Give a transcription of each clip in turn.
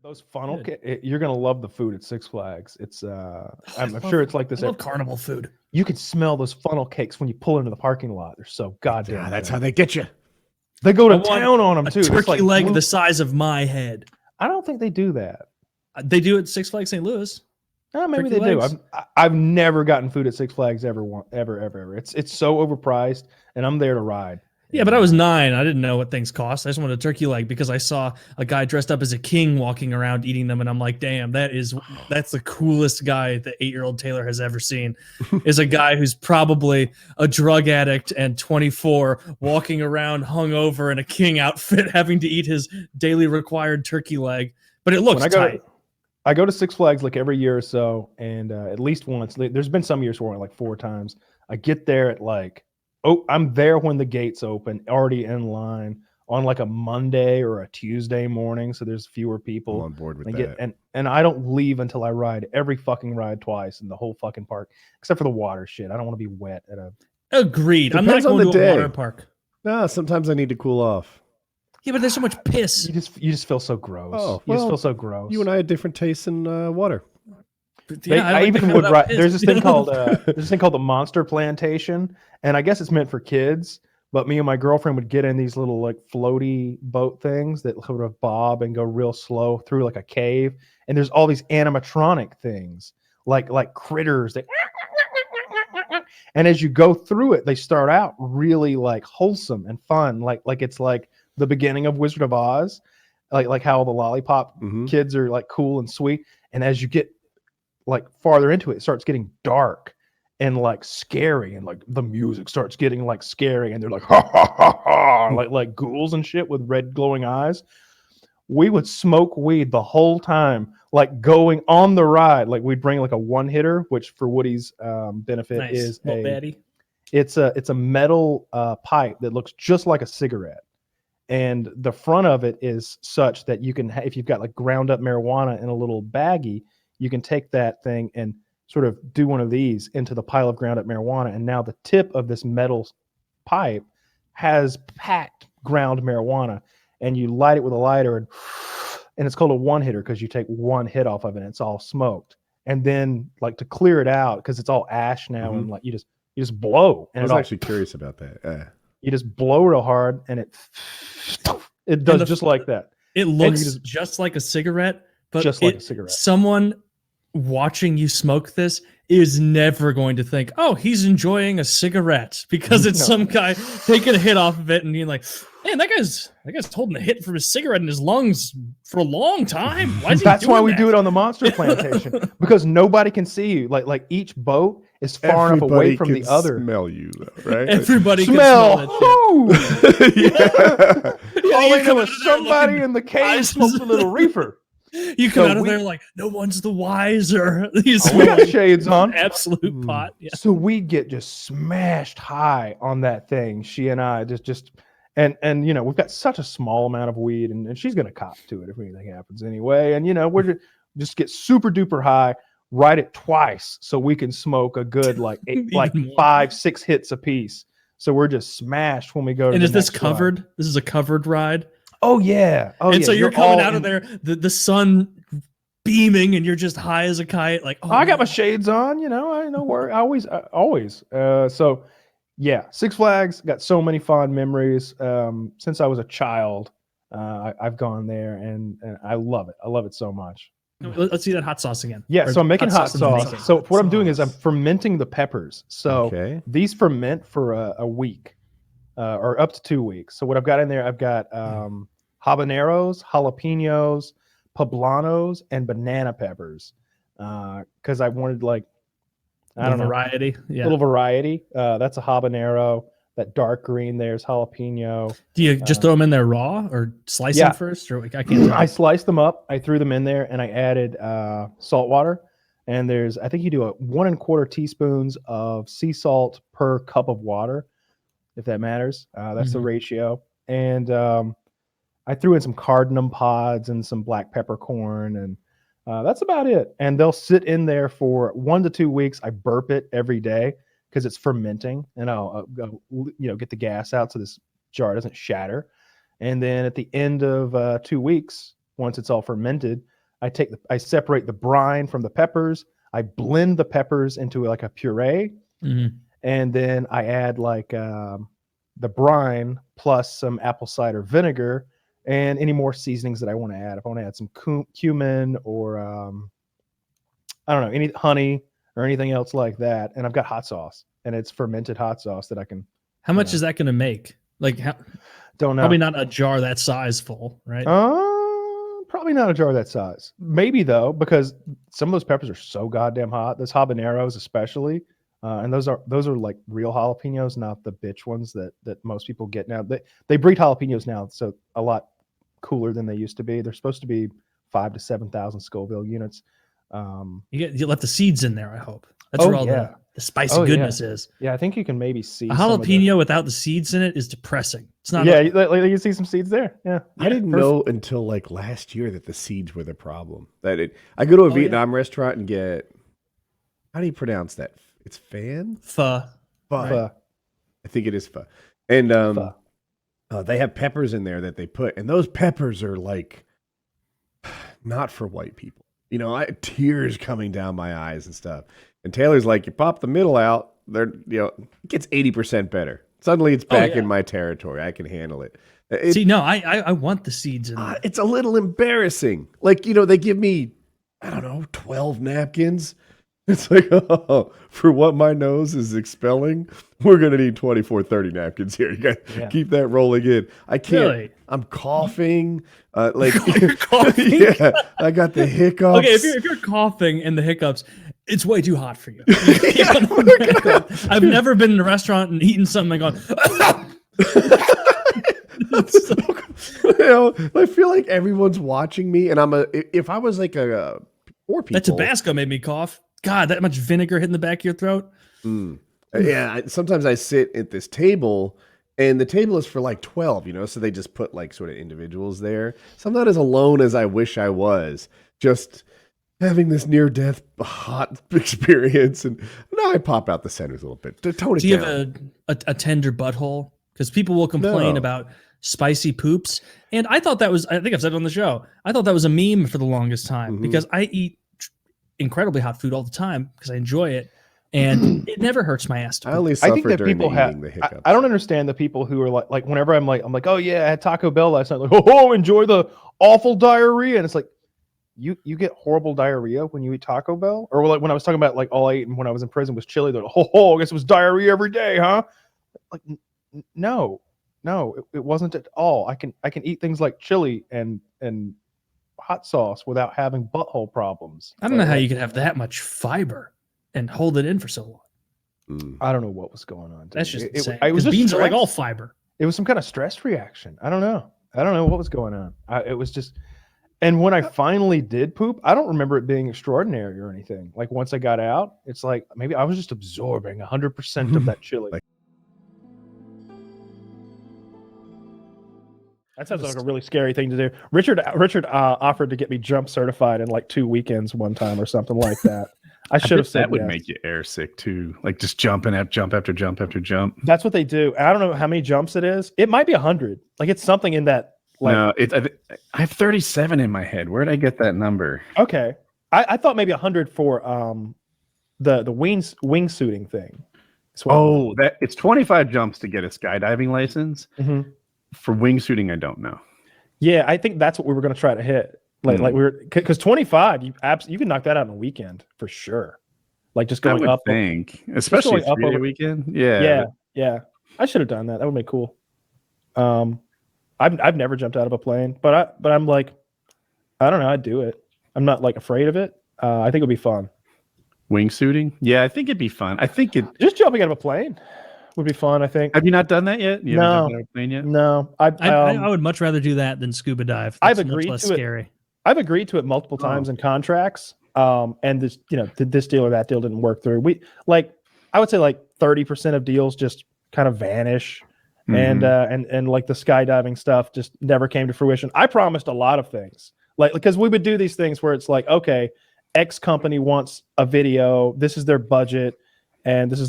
Those funnel Good. you're gonna love the food at Six Flags. It's I'm sure it's like this. I love carnival food. You can smell those funnel cakes when you pull into the parking lot. They're so goddamn. That's good. how they get you. They go I to want town on them a too. It's turkey like leg the size of my head. I don't think they do that. They do at Six Flags St. Louis. Maybe Turkey they legs? do. I've never gotten food at Six Flags ever. It's so overpriced, and I'm there to ride. Yeah, but I was 9. I didn't know what things cost. I just wanted a turkey leg because I saw a guy dressed up as a king walking around eating them, and I'm like, damn, that's the coolest guy the 8-year-old Taylor has ever seen. Is a guy who's probably a drug addict and 24, walking around hungover in a king outfit, having to eat his daily required turkey leg. But it looks tight. I go to Six Flags like every year or so, and at least once. There's been some years where I went like 4 times. I get there at like, I'm there when the gates open, already in line on like a Monday or a Tuesday morning, so there's fewer people. I'm on board with that. And I don't leave until I ride every fucking ride twice in the whole fucking park, except for the water shit. I don't want to be wet at a. Agreed. Depends I'm not going on the to a day. water park. No, sometimes I need to cool off. Yeah, but there's so much piss. You just feel so gross. Oh, you just feel so gross. You and I had different tastes in water. I even would ride. There's this thing called the Monster Plantation, and I guess it's meant for kids. But me and my girlfriend would get in these little like floaty boat things that sort of bob and go real slow through like a cave, and there's all these animatronic things like critters that. And as you go through it, they start out really like wholesome and fun, like it's like the beginning of Wizard of Oz, like how the lollipop kids are like cool and sweet, and as you get like farther into it, it starts getting dark and like scary, and like the music starts getting like scary, and they're like ha ha ha ha, like ghouls and shit with red glowing eyes. We would smoke weed the whole time, like going on the ride. Like we'd bring like a one hitter, which for Woody's benefit is it's a metal pipe that looks just like a cigarette, and the front of it is such that you can, if you've got like ground up marijuana in a little baggie, you can take that thing and sort of do one of these into the pile of ground up marijuana, and now the tip of this metal pipe has packed ground marijuana. And you light it with a lighter, and it's called a one hitter because you take one hit off of it and it's all smoked. And then like to clear it out, because it's all ash now, and like you just blow. And I was actually curious about that. You just blow real hard, and it does just like that. It looks just like a cigarette, but just like a cigarette. Someone watching you smoke this is never going to think, oh, he's enjoying a cigarette, because it's some guy taking a hit off of it and being like, man, that guy's holding a hit from his cigarette in his lungs for a long time. That's why we do it on the Monster Plantation, because nobody can see you. Like each boat is far enough away from the other. Smell you, though, right? Everybody smell. Can smell that shit. All I know is somebody in the cave smoked a little reefer. You come out of there like, no one's the wiser. We got shades on. Absolute pot. Yeah. So we get just smashed high on that thing. She and I just and you know, we've got such a small amount of weed, and she's gonna cop to it if anything happens anyway. And you know, we're just get super duper high, ride it twice so we can smoke a good like 5-6 hits a piece. So we're just smashed when we go to And the is this next covered? ride. This is a covered ride. Oh yeah. And so you're coming out of there, the sun beaming, and you're just high as a kite. Like, oh, I got my shades on, you know. I know where always. So yeah, Six Flags got so many fond memories. Since I was a child, I've gone there, and I love it. I love it so much. Let's see that hot sauce again. Yeah, so I'm making hot sauce. So what I'm doing is I'm fermenting the peppers. So these ferment for a week. Or up to 2 weeks. So what I've got in there, I've got habaneros, jalapenos, poblanos, and banana peppers. Because I wanted like, I don't know, variety. Yeah. Little variety. That's a habanero. That dark green there's jalapeno. Do you just throw them in there raw, or slice them first? Or I can't tell. I sliced them up. I threw them in there, and I added salt water. And I think you do 1 1/4 teaspoons of sea salt per cup of water, if that matters. That's the ratio. And I threw in some cardamom pods and some black peppercorn, and that's about it. And they'll sit in there for 1 to 2 weeks. I burp it every day because it's fermenting, and I'll get the gas out so this jar doesn't shatter. And then at the end of 2 weeks, once it's all fermented, I separate the brine from the peppers. I blend the peppers into like a puree, and then I add like the brine plus some apple cider vinegar and any more seasonings that I want to add. If I want to add some cumin or I don't know, any honey or anything else like that, and I've got hot sauce, and it's fermented hot sauce that I can. How much is that going to make? Like, don't know. Probably not a jar that size full, right? Probably not a jar that size. Maybe though, because some of those peppers are so goddamn hot. Those habaneros, especially, and those are like real jalapenos, not the bitch ones that most people get now. They breed jalapenos now, so a lot cooler than they used to be. They're supposed to be 5,000 to 7,000 Scoville units. You let the seeds in there. I hope that's where all the spicy goodness is. Yeah, I think you can maybe see a jalapeno without the seeds in it is depressing. It's not. Yeah, you see some seeds there. Yeah, I didn't know until like last year that the seeds were the problem. I go to a Vietnam restaurant and get, how do you pronounce that? It's pho. Pho. I think it is pho. And they have peppers in there that they put, and those peppers are like not for white people. You know, tears coming down my eyes and stuff. And Taylor's like, you pop the middle out, it gets 80% better. Suddenly it's back in my territory. I can handle it. See, no, I want the seeds in there. It's a little embarrassing. Like, they give me, I don't know, 12 napkins. It's like, oh, for what my nose is expelling, we're going to need 24, 30 napkins here. You got to keep that rolling in. I can't. Really? I'm coughing. You're coughing? Yeah, I got the hiccups. Okay, if you're coughing and the hiccups, it's way too hot for you. I've never been in a restaurant and eaten something and gone, I feel like everyone's watching me, and if I was like a poor people. That Tabasco made me cough. God, that much vinegar hitting the back of your throat. Yeah, sometimes I sit at this table, and the table is for like 12, so they just put like sort of individuals there. So I'm not as alone as I wish I was. Just having this near-death hot experience, and now I pop out the centers a little bit to tone it down. Do you have a tender butthole? Because people will complain about spicy poops, and I thought that was, I think I've said it on the show, I thought that was a meme for the longest time because I eat incredibly hot food all the time because I enjoy it, and it never hurts my ass. I only suffer think that during people the hiccups. I don't understand the people who are like whenever I'm like, oh yeah, I had Taco Bell last night. Like, oh, enjoy the awful diarrhea, and it's like, you get horrible diarrhea when you eat Taco Bell, or like when I was talking about like all I ate when I was in prison was chili. They're like, I guess it was diarrhea every day, huh? Like, no, it wasn't at all. I can eat things like chili and hot sauce without having butthole problems. I don't know how you could have that much fiber and hold it in for so long. I don't know what was going on. That's just insane. It was just beans stress. are like all fiber. It was some kind of stress reaction. I don't know what was going on. It was just, and when I finally did poop, I don't remember it being extraordinary or anything. Like once I got out, it's like maybe I was just absorbing 100% of that chili. That sounds like a really scary thing to do. Richard offered to get me jump certified in like 2 weekends one time or something like that. I should have said that would make you air sick too, like just jumping at jump after jump after jump. That's what they do. I don't know how many jumps it is. It might be 100. Like it's something in that. Like, no, I have 37 in my head. Where did I get that number? Okay, I thought maybe 100 for the wingsuiting thing. Oh, it's 25 jumps to get a skydiving license. For wingsuiting, I don't know. Yeah, I think that's what we were going to try to hit. Like we were, because 25, you can knock that out in a weekend for sure. Like just going up. Especially a 3-day weekend. Yeah. I should have done that. That would be cool. I've never jumped out of a plane, but I'm like, I don't know. I'd do it. I'm not like afraid of it. I think it'd be fun. Wingsuiting? Yeah, I think it'd be fun. I think just jumping out of a plane would be fun. I think. Have you not done that yet? You haven't jumped out of a plane yet? No. I would much rather do that than scuba dive. I've agreed much less to scary. it. I've agreed to it multiple times in contracts. And this, this deal or that deal didn't work through. I would say like 30% of deals just kind of vanish. And like the skydiving stuff just never came to fruition. I promised a lot of things, like because we would do these things where it's like, okay, X company wants a video. This is their budget, and this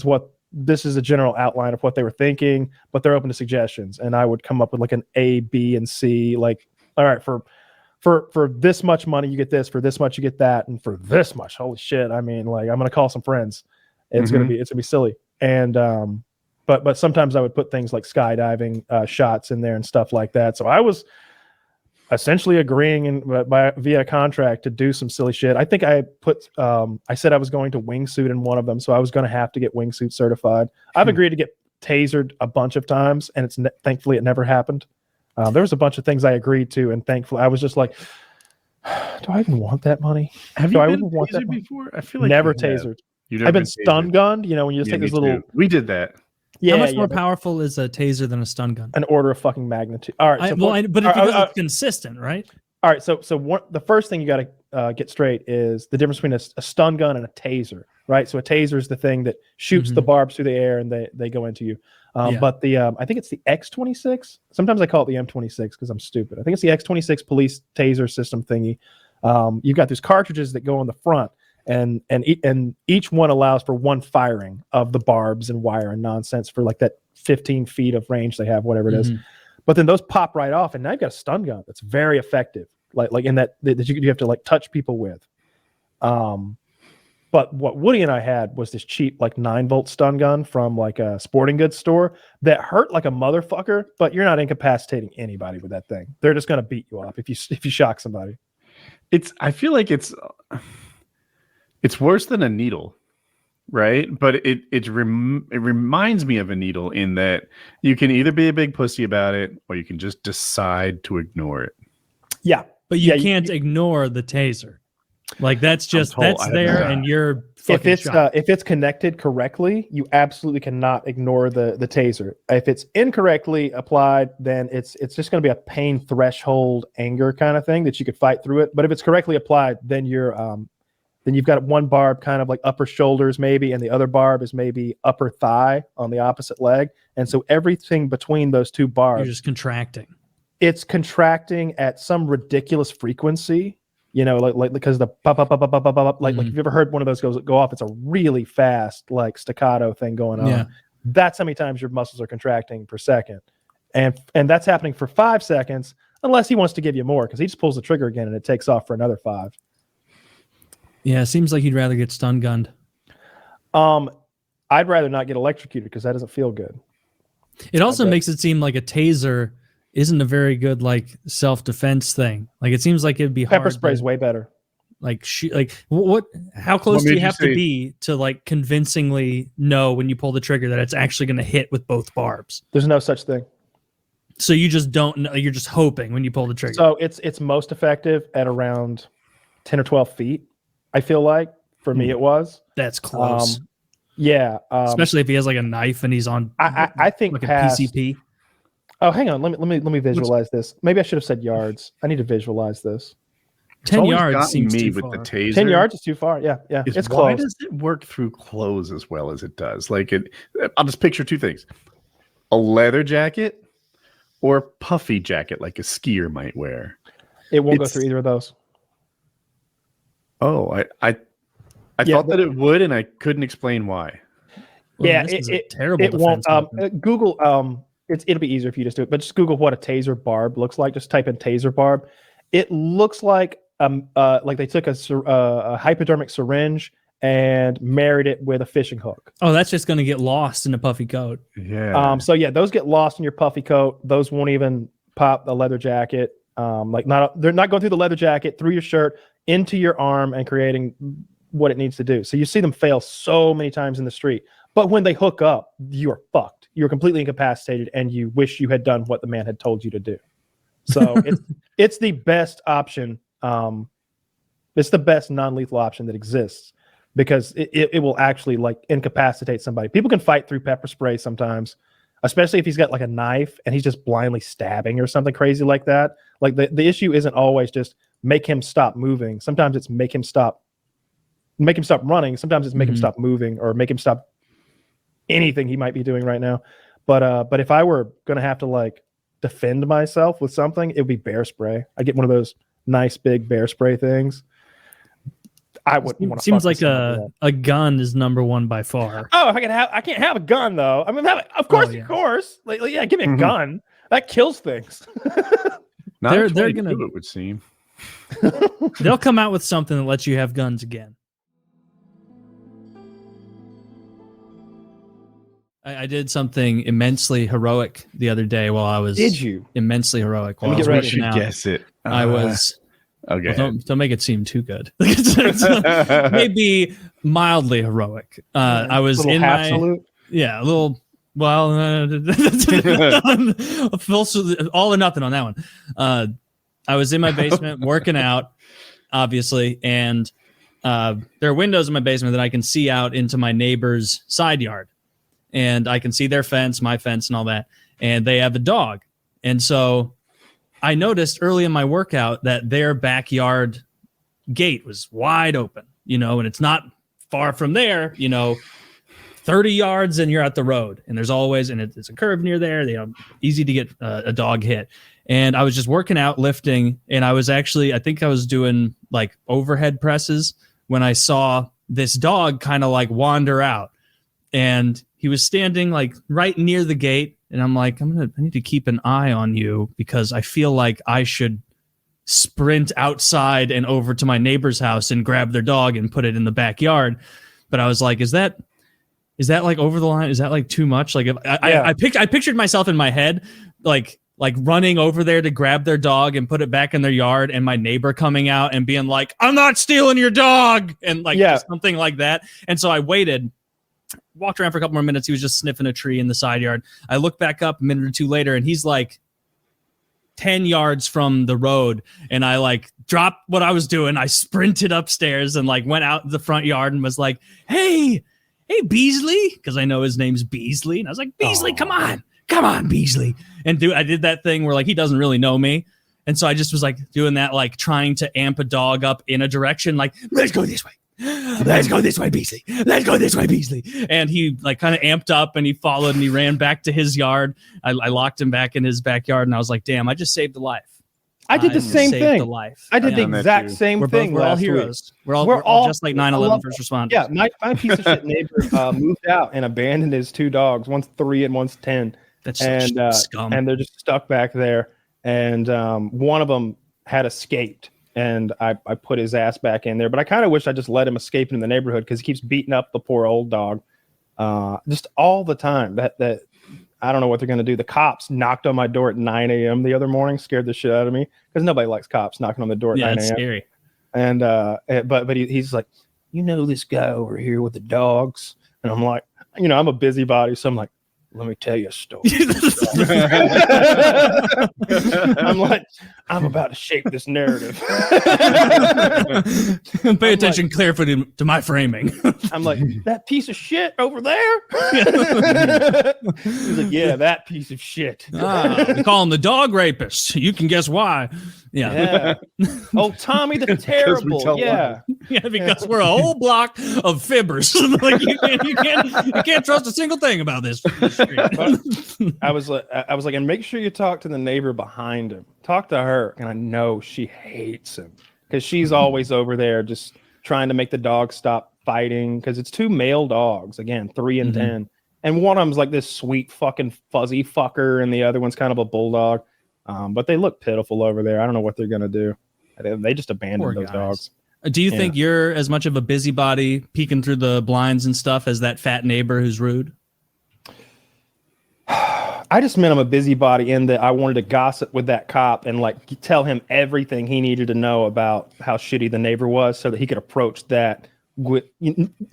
is a general outline of what they were thinking, but they're open to suggestions. And I would come up with like an A, B, and C. Like, all right, for for this much money you get this, for this much you get that, and for this much, holy shit, I mean, like I'm gonna call some friends. It's gonna be silly. And but sometimes I would put things like skydiving shots in there and stuff like that. So I was essentially agreeing via contract to do some silly shit. I think I said I was going to wingsuit in one of them, so I was going to have to get wingsuit certified. I've agreed to get tasered a bunch of times, and thankfully it never happened. There was a bunch of things I agreed to, and thankfully I was just like, do I even want that money? Have you been tasered before? I feel like never tasered. I've been stun gunned. You know, when you just take this little. We did that. Yeah. How much more powerful is a taser than a stun gun? An order of fucking magnitude. All right. But it's consistent, right? All right. So the first thing you got to get straight is the difference between a stun gun and a taser, right? So a taser is the thing that shoots the barbs through the air and they go into you. But the I think it's the X26. Sometimes I call it the M26 because I'm stupid. I think it's the X26 police taser system thingy. You've got these cartridges that go on the front. And each one allows for one firing of the barbs and wire and nonsense for like that 15 feet of range they have, whatever it is. But then those pop right off, and now you've got a stun gun that's very effective, like in that you have to like touch people with. But what Woody and I had was this cheap like 9-volt stun gun from like a sporting goods store that hurt like a motherfucker, but you're not incapacitating anybody with that thing. They're just gonna beat you up if you shock somebody. I feel like it's worse than a needle, right? But it reminds me of a needle in that you can either be a big pussy about it or you can just decide to ignore it. Yeah, but you can't ignore the taser. Like that's there, and you're if it's connected correctly, you absolutely cannot ignore the taser. If it's incorrectly applied, then it's just going to be a pain threshold anger kind of thing that you could fight through it. But if it's correctly applied, then you've got one barb kind of like upper shoulders maybe, and the other barb is maybe upper thigh on the opposite leg. And so everything between those two barbs, you're just contracting. It's contracting at some ridiculous frequency, you know, like because the pop, like if you've ever heard one of those go off, it's a really fast like staccato thing going on. Yeah. That's how many times your muscles are contracting per second. And that's happening for 5 seconds, unless he wants to give you more, because he just pulls the trigger again and it takes off for another 5. Yeah, it seems like you'd rather get stun gunned. I'd rather not get electrocuted because that doesn't feel good. It also makes it seem like a taser isn't a very good like self-defense thing. Like it seems like it'd be pepper spray is way better. Like what? How close do you have to be to like convincingly know when you pull the trigger that it's actually going to hit with both barbs? There's no such thing. So you just don't know. You're just hoping when you pull the trigger. So it's most effective at around 10 or 12 feet. I feel like for me it was. That's close. Yeah. Especially if he has like a knife and he's on. I think like past, a PCP. Oh, hang on. Let me visualize this. Maybe I should have said yards. I need to visualize this. 10 yards seems me too with far. the taser. 10 yards is too far. Yeah. It's close. Why does it work through clothes as well as it does? Like I'll just picture two things: a leather jacket or a puffy jacket, like a skier might wear. It won't go through either of those. Oh, I thought that it would, and I couldn't explain why. Well, yeah, it's terrible. It won't. Google. It'll be easier if you just do it, but just Google what a taser barb looks like. Just type in taser barb. It looks like they took a hypodermic syringe and married it with a fishing hook. Oh, that's just going to get lost in a puffy coat. Yeah. So yeah, those get lost in your puffy coat. Those won't even pop the leather jacket. They're not going through the leather jacket, through your shirt, into your arm and creating what it needs to do. So you see them fail so many times in the street, but when they hook up, you are fucked. You're completely incapacitated and you wish you had done what the man had told you to do. So it's the best option. It's the best non-lethal option that exists because it will actually like incapacitate somebody. People can fight through pepper spray sometimes, especially if he's got like a knife and he's just blindly stabbing or something crazy like that. Like the issue isn't always just make him stop moving. Sometimes it's make him stop running. Sometimes it's make him stop moving or make him stop anything he might be doing right now. But if I were going to have to like defend myself with something, it would be bear spray. I get one of those nice big bear spray things. I wouldn't want to. Seems like a gun is number one by far. Oh, I can't have a gun though. I mean, of course. Like, yeah, give me a gun. That kills things. They're gonna. It would seem. They'll come out with something that lets you have guns again. I did something immensely heroic the other day while I was. Did you? Immensely heroic. While Let me I was get ready. working out. Guess it. I was. Okay. Well, don't make it seem too good. Maybe mildly heroic. I was in my salute. Yeah, a little. Well, all or nothing on that one. I was in my basement working out, obviously, and there are windows in my basement that I can see out into my neighbor's side yard, and I can see their fence, my fence, and all that. And they have a dog, and so I noticed early in my workout that their backyard gate was wide open, and it's not far from there, 30 yards and you're at the road, and there's always, and it's a curve near there. Easy to get a dog hit. And I was just working out, lifting, and I think I was doing like overhead presses when I saw this dog kind of like wander out, and he was standing like right near the gate. And I'm like, I need to keep an eye on you because I feel like I should sprint outside and over to my neighbor's house and grab their dog and put it in the backyard. But I was like, is that like over the line? Is that like too much? Like I pictured myself in my head, like running over there to grab their dog and put it back in their yard, and my neighbor coming out and being like, I'm not stealing your dog. And just something like that. And so I waited, walked around for a couple more minutes. He was just sniffing a tree in the side yard. I looked back up a minute or two later, and he's like 10 yards from the road. And I like dropped what I was doing. I sprinted upstairs and like went out the front yard and was like, hey, Beasley. Cause I know his name's Beasley. And I was like, Beasley, come on, Beasley. And I did that thing where like, he doesn't really know me. And so I just was like doing that, like trying to amp a dog up in a direction, like, let's go this way. Let's go this way, Beasley. Let's go this way, Beasley. And he like kind of amped up and he followed and he ran back to his yard. I locked him back in his backyard, and I was like, damn, I just saved a life. I did the same thing. I did the exact same thing. We're all heroes. We're all just like 9/11 first responders. Yeah, my piece of shit neighbor moved out and abandoned his two dogs. One's 3 and one's 10. That's scum. And they're just stuck back there. And one of them had escaped. And I put his ass back in there, but I kind of wish I just let him escape into the neighborhood because he keeps beating up the poor old dog, just all the time. That I don't know what they're gonna do. The cops knocked on my door at 9 a.m. the other morning, scared the shit out of me because nobody likes cops knocking on the door at 9 a.m. Yeah, it's scary. And but he's like, this guy over here with the dogs, and I'm like, I'm a busybody, so I'm like, let me tell you a story. I'm like, I'm about to shape this narrative. Pay attention carefully to my framing. I'm like, that piece of shit over there? He's like, yeah, that piece of shit. We call him the dog rapist. You can guess why. Yeah. Oh, Tommy the Terrible. Yeah. Yeah, because we're a whole block of fibbers. Like you can't trust a single thing about this street. I was like, and make sure you talk to the neighbor behind him. Talk to her, and I know she hates him because she's always over there just trying to make the dog stop fighting because it's two male dogs, again, 3 and 10, and one of them's like this sweet fucking fuzzy fucker, and the other one's kind of a bulldog. But they look pitiful over there. I don't know what they're gonna do. They just abandoned those dogs. Do you think you're as much of a busybody peeking through the blinds and stuff as that fat neighbor who's rude? I just meant I'm a busybody in that I wanted to gossip with that cop and like tell him everything he needed to know about how shitty the neighbor was so that he could approach that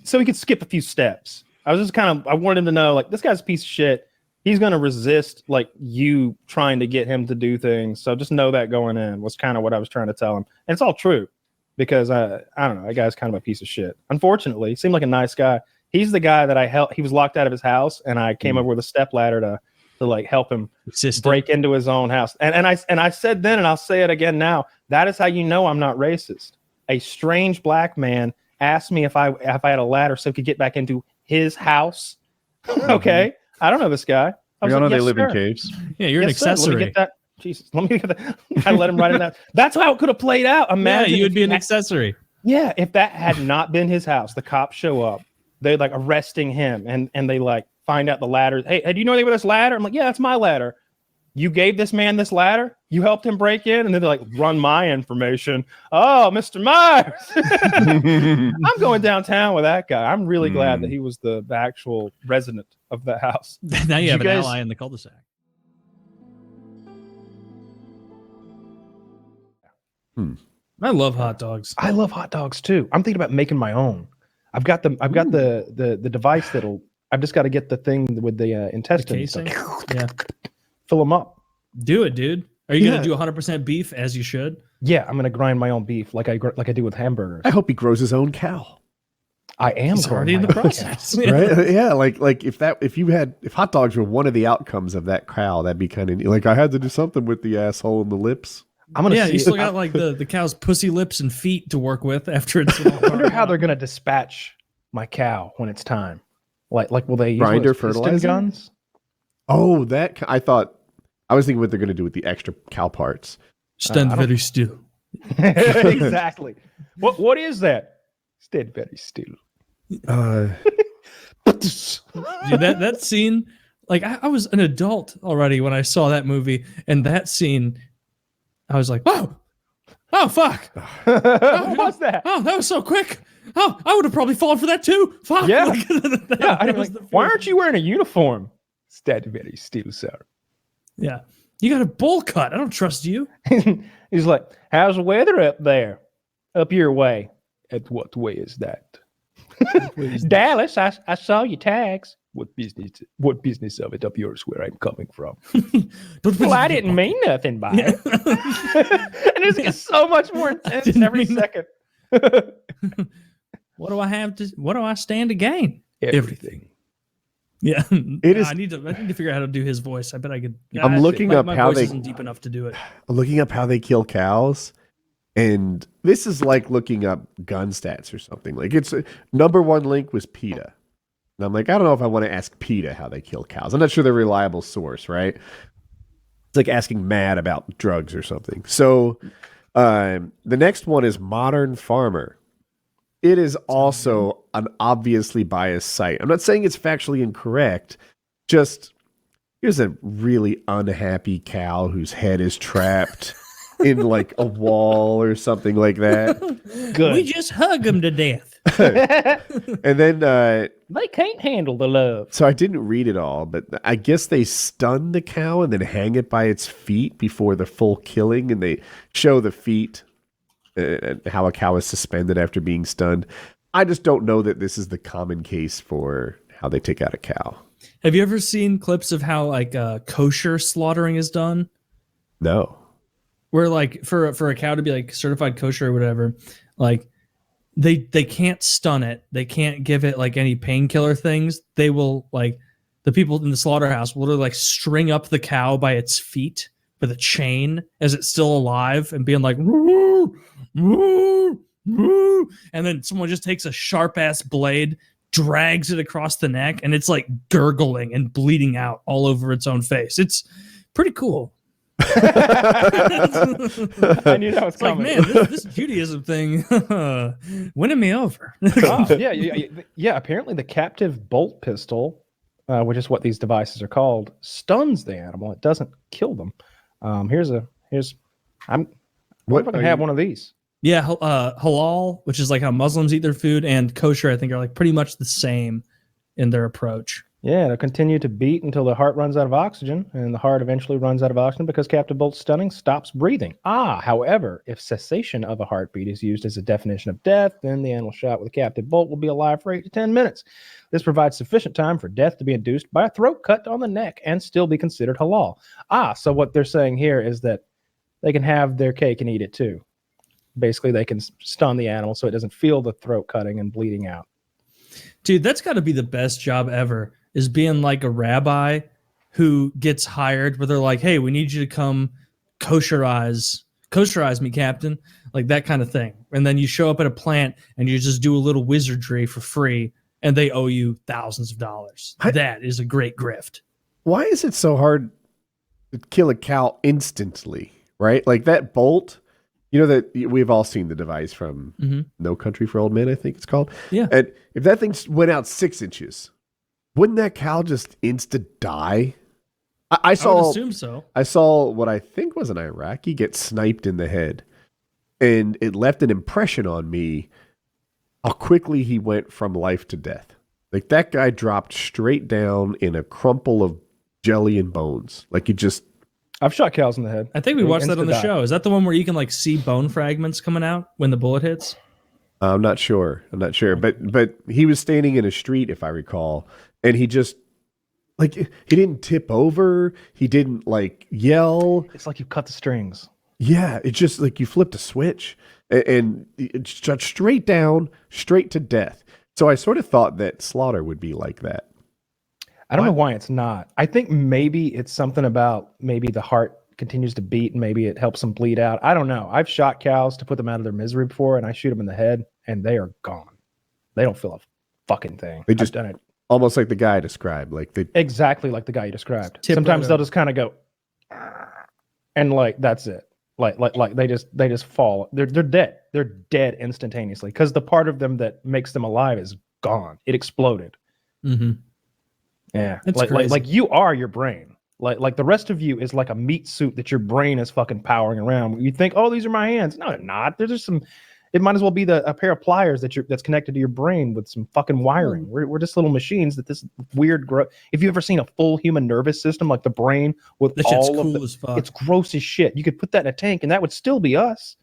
so he could skip a few steps. I wanted him to know, like, this guy's a piece of shit. He's going to resist like you trying to get him to do things. So just know that going in was kind of what I was trying to tell him. And it's all true because I don't know, that guy's kind of a piece of shit. Unfortunately, he seemed like a nice guy. He's the guy that I helped. He was locked out of his house and I came over with a step ladder to like help him break into his own house. And I said then, and I'll say it again now, that is how you know I'm not racist. A strange black man asked me if I had a ladder so he could get back into his house. Okay. I don't know this guy. You know they live in caves. Yeah, you're an accessory. Let me get that. Jesus, let me get that. I let him write it out. That's how it could have played out. Imagine you would be an accessory. Yeah, if that had not been his house, the cops show up. They're like arresting him, and they like find out the ladder. Hey, do you know anything about this ladder? I'm like, yeah, that's my ladder. you gave this man this ladder? You helped him break in? And then they're like, run my information. Oh, Mr. Myers. I'm going downtown with that guy. I'm really glad that he was the actual resident of the house. Now you have an ally in the cul-de-sac. I love hot dogs. I love hot dogs too. I'm thinking about making my own. I've got the device that'll. I've just got to get the thing with the intestines. Yeah, fill them up. Do it, dude. Are you gonna do 100% beef as you should? Yeah, I'm gonna grind my own beef like I do with hamburgers. I hope he grows his own cow. I am. He's already in the process, right? Yeah, like if hot dogs were one of the outcomes of that cow, that'd be kind of like I had to do something with the asshole and the lips. I'm gonna. You still got like the cow's pussy lips and feet to work with after it's. I wonder how they're gonna dispatch my cow when it's time. Like will they use grinder fertilizer guns? Oh, I was thinking what they're gonna do with the extra cow parts. Stand very still. Exactly. What is that? Stand very still. Dude, that scene, like I was an adult already when I saw that movie, and that scene. I was like, oh, fuck. What was that? Oh, that was so quick. Oh, I would have probably fallen for that too. Fuck. Yeah. Why aren't you wearing a uniform? Stand very still, sir. Yeah. You got a bowl cut. I don't trust you. He's like, how's the weather up there? Up your way. At what way is that? Dallas, I saw your tags. What business of it up yours where I'm coming from? Well, I didn't mean nothing by it. And it gets so much more intense every second. What do I stand to gain? Everything. Yeah. It is. I need to figure out how to do his voice. I bet I could. I'm looking up how they isn't deep enough to do it. I'm looking up how they kill cows. And this is like looking up gun stats or something. Like it's number one link was PETA. And I'm like, I don't know if I want to ask PETA how they kill cows. I'm not sure they're a reliable source, right? It's like asking Matt about drugs or something. So the next one is Modern Farmer. It is also an obviously biased site. I'm not saying it's factually incorrect. Just here's a really unhappy cow whose head is trapped in like a wall or something like that. Good. We just hug him to death. And then they can't handle the love. So I didn't read it all, but I guess they stun the cow and then hang it by its feet before the full killing, and they show the feet and how a cow is suspended after being stunned. I just don't know that this is the common case for how they take out a cow. Have you ever seen clips of how like kosher slaughtering is done? No. Where like for a cow to be like certified kosher or whatever, like they can't stun it. They can't give it like any painkiller things. They will like the people in the slaughterhouse will literally like string up the cow by its feet with a chain as it's still alive and being like, woo, woo, woo. And then someone just takes a sharp ass blade, drags it across the neck, and it's like gurgling and bleeding out all over its own face. It's pretty cool. I knew that was coming. Like, man, this Judaism thing winning me over. Yeah. Apparently, the captive bolt pistol, which is what these devices are called, stuns the animal. It doesn't kill them. I'm gonna have one of these. Yeah, halal, which is like how Muslims eat their food, and kosher, I think, are like pretty much the same in their approach. Yeah, they'll continue to beat until the heart runs out of oxygen, and the heart eventually runs out of oxygen because captive bolt stunning stops breathing. However, if cessation of a heartbeat is used as a definition of death, then the animal shot with a captive bolt will be alive for 8 to 10 minutes. This provides sufficient time for death to be induced by a throat cut on the neck and still be considered halal. So what they're saying here is that they can have their cake and eat it too. Basically, they can stun the animal so it doesn't feel the throat cutting and bleeding out. Dude, that's got to be the best job ever, is being like a rabbi who gets hired where they're like, hey, we need you to come kosherize me, Captain, like that kind of thing. And then you show up at a plant and you just do a little wizardry for free and they owe you thousands of dollars. That is a great grift. Why is it so hard to kill a cow instantly, right? Like that bolt, you know, that we've all seen the device from No Country for Old Men, I think it's called. Yeah. And if that thing went out 6 inches, wouldn't that cow just insta die? I I would saw assume so. I saw what I think was an Iraqi get sniped in the head, and it left an impression on me how quickly he went from life to death. Like that guy dropped straight down in a crumple of jelly and bones. Like he just. I've shot cows in the head. I think we watched that on the Insta-die. show. Is that the one where you can like see bone fragments coming out when the bullet hits? I'm not sure. But he was standing in a street, if I recall, and he just like he didn't tip over. He didn't like yell. It's like you cut the strings. Yeah, it's just like you flipped a switch and it's just straight down, straight to death. So I sort of thought that Slaughter would be like that. I don't know why it's not. I think maybe it's something about maybe the heart continues to beat and maybe it helps them bleed out. I don't know. I've shot cows to put them out of their misery before, and I shoot them in the head and they are gone. They don't feel a fucking thing. They just I've done it almost like the guy described. Like they exactly like the guy you described. Tip Sometimes right they'll up. just kind of go, and like that's it. Like they just fall. They're dead. They're dead instantaneously because the part of them that makes them alive is gone. It exploded. Mm-hmm. Yeah, That's like crazy. you are your brain. Like the rest of you is like a meat suit that your brain is fucking powering around. You think, oh, these are my hands. No, they're not. They're just some. It might as well be a pair of pliers that's connected to your brain with some fucking wiring. We're just little machines that this weird. If you've ever seen a full human nervous system, like the brain with That shit's all of cool the, as fuck. it's gross as shit. You could put that in a tank, and that would still be us.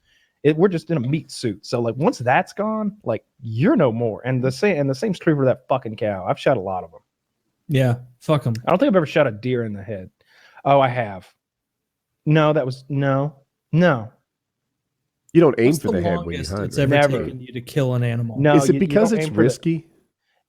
We're just in a meat suit. So like once that's gone, like you're no more. And the same's true for that fucking cow. I've shot a lot of them. Yeah, fuck them. I don't think I've ever shot a deer in the head. Oh, I have. No, that was no. you don't aim What's for the head when you longest hunt. it's right? ever Never. taken you to kill an animal? No, Is it you because don't it's aim for the- risky?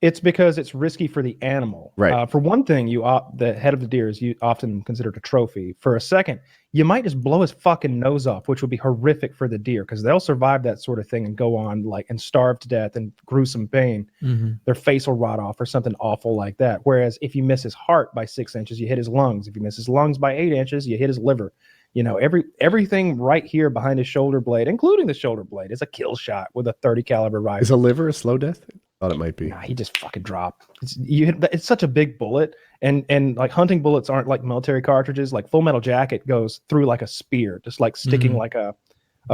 It's because it's risky for the animal. Right. For one thing, the head of the deer is often considered a trophy. For a second, you might just blow his fucking nose off, which would be horrific for the deer because they'll survive that sort of thing and go on and starve to death and gruesome pain. Mm-hmm. Their face will rot off or something awful like that. Whereas if you miss his heart by 6 inches, you hit his lungs. If you miss his lungs by 8 inches, you hit his liver. You know, everything right here behind his shoulder blade, including the shoulder blade, is a kill shot with a 30 caliber rifle. Is a liver a slow death? Thought it might be. Nah, he just fucking dropped. It's such a big bullet, and like hunting bullets aren't like military cartridges. Like Full Metal Jacket goes through like a spear, just like sticking Mhm. like a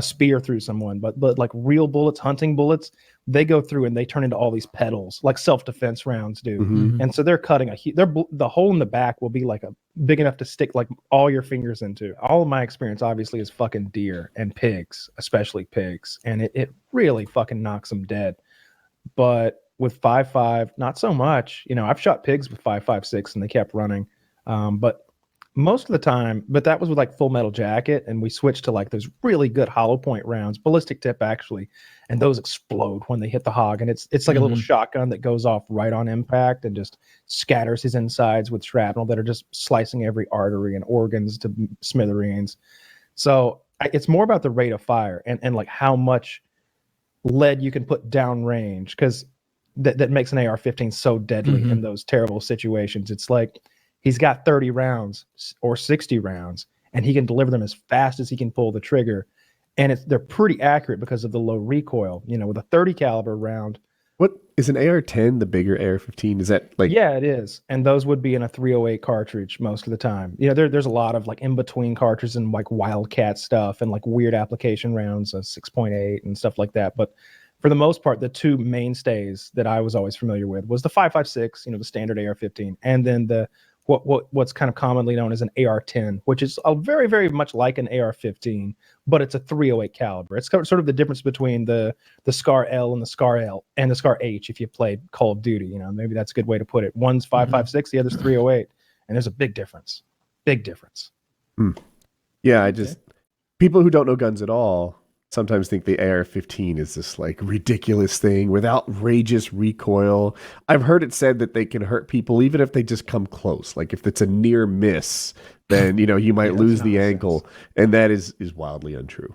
spear through someone. But like real bullets, hunting bullets, they go through and they turn into all these petals, like self-defense rounds do. Mhm. And so they're cutting the hole in the back will be like a big enough to stick like all your fingers into. All of my experience obviously is fucking deer and pigs, especially pigs, and it really fucking knocks them dead. But with 5.5, not so much. You know, I've shot pigs with 5.56 and they kept running. But most of the time, but that was with like Full Metal Jacket, and we switched to like those really good hollow point rounds, ballistic tip actually, and those explode when they hit the hog, and it's like a little shotgun that goes off right on impact and just scatters his insides with shrapnel that are just slicing every artery and organs to smithereens. So it's more about the rate of fire and like how much lead you can put downrange, because that makes an AR-15 so deadly in those terrible situations. It's like he's got 30 rounds or 60 rounds, and he can deliver them as fast as he can pull the trigger, and they're pretty accurate because of the low recoil. You know, with a 30 caliber round. What is an AR-10? The bigger AR-15? Is that like? Yeah, it is, and those would be in a 308 cartridge most of the time. You know, there's a lot of like in between cartridges and like Wildcat stuff and like weird application rounds, 6.8 and stuff like that. But for the most part, the two mainstays that I was always familiar with was the 5.56, you know, the standard AR-15, and then the what's kind of commonly known as an AR-10, which is very, very much like an AR-15, but it's a 308 caliber. It's sort of the difference between the Scar L and the Scar L and the Scar H if you played Call of Duty. You know, maybe that's a good way to put it. One's 5.56, the other's 308, and there's a big difference. Big difference. Yeah, people who don't know guns at all sometimes think the AR-15 is this like ridiculous thing with outrageous recoil. I've heard it said that they can hurt people even if they just come close. Like if it's a near miss, then you might lose the ankle, and that is wildly untrue.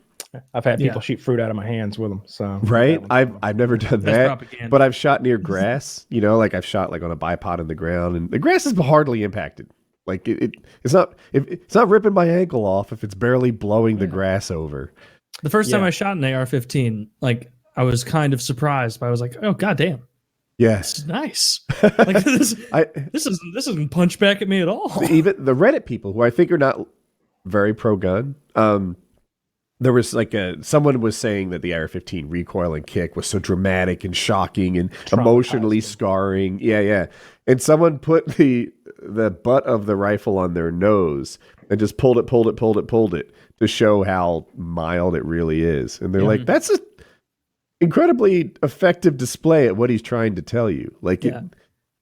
I've had people shoot fruit out of my hands with them. So right, I've never done that, propaganda. but I've shot near grass. Like I've shot like on a bipod in the ground, and the grass is hardly impacted. Like it's not ripping my ankle off if it's barely blowing the grass over. The first time I shot an AR-15, like I was kind of surprised, but I was like, "Oh goddamn, Yes. Nice. Like this isn't punch back at me at all. Even the Reddit people, who I think are not very pro-gun, there was like someone was saying that the AR-15 recoil and kick was so dramatic and shocking and emotionally scarring. Yeah. And someone put the butt of the rifle on their nose and just pulled it to show how mild it really is. And they're like, that's a incredibly effective display at what he's trying to tell you. Like,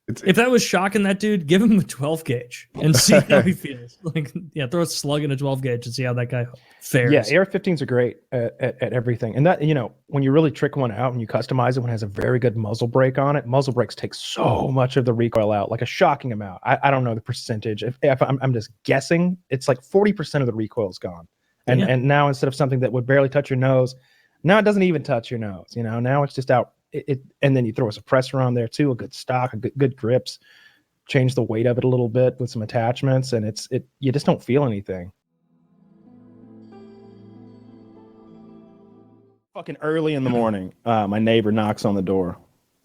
if that was shocking that dude, give him a 12 gauge and see how he feels. Like, throw a slug in a 12 gauge and see how that guy fares. Yeah, AR-15s are great at everything. And that, when you really trick one out and you customize it, when it has a very good muzzle brake on it, muzzle brakes take so much of the recoil out, like a shocking amount. I don't know the percentage. If I'm just guessing, it's like 40% of the recoil is gone. And now instead of something that would barely touch your nose, now it doesn't even touch your nose. Now it's just out. And then you throw a suppressor on there too, a good stock, good grips, change the weight of it a little bit with some attachments, and you just don't feel anything. Fucking early in the morning, my neighbor knocks on the door.